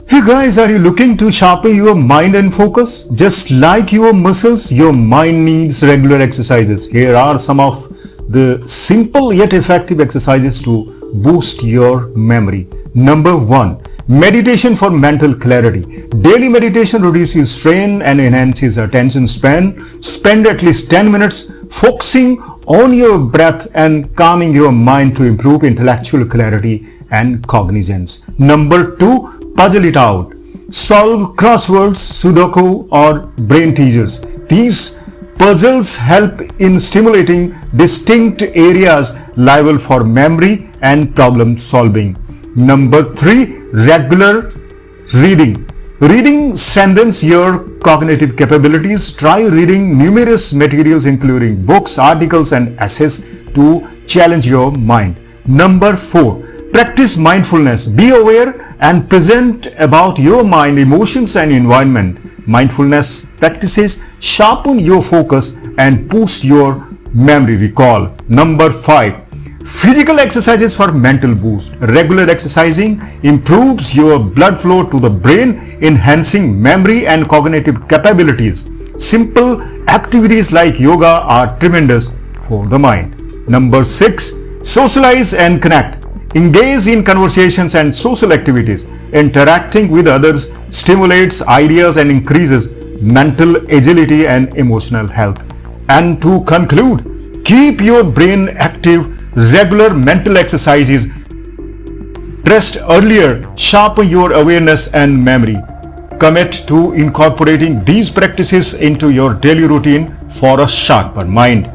Hey guys, are you looking to sharpen your mind and focus? Just like your muscles, your mind needs regular exercises. Here are some of the simple yet effective exercises to boost your memory. Number 1. Meditation for mental clarity. Daily meditation reduces strain and enhances attention span. Spend at least 10 minutes focusing on your breath and calming your mind to improve intellectual clarity and cognizance. Number 2. Puzzle it out. Solve crosswords, Sudoku or brain teasers. These puzzles help in stimulating distinct areas liable for memory and problem solving. Number 3. Regular reading. Reading strengthens your cognitive capabilities. Try reading numerous materials including books, articles and essays to challenge your mind. Number 4. Practice mindfulness. Be aware and present about your mind, emotions and environment. Mindfulness practices sharpen your focus and boost your memory recall. Number 5. Physical exercises for mental boost. Regular exercising improves your blood flow to the brain, enhancing memory and cognitive capabilities. Simple activities like yoga are tremendous for the mind. Number 6. Socialize and connect. Engage in conversations and social activities. Interacting with others stimulates ideas and increases mental agility and emotional health. And to conclude, keep your brain active. Regular mental exercises rest earlier, sharpen your awareness and memory. Commit to incorporating these practices into your daily routine for a sharper mind.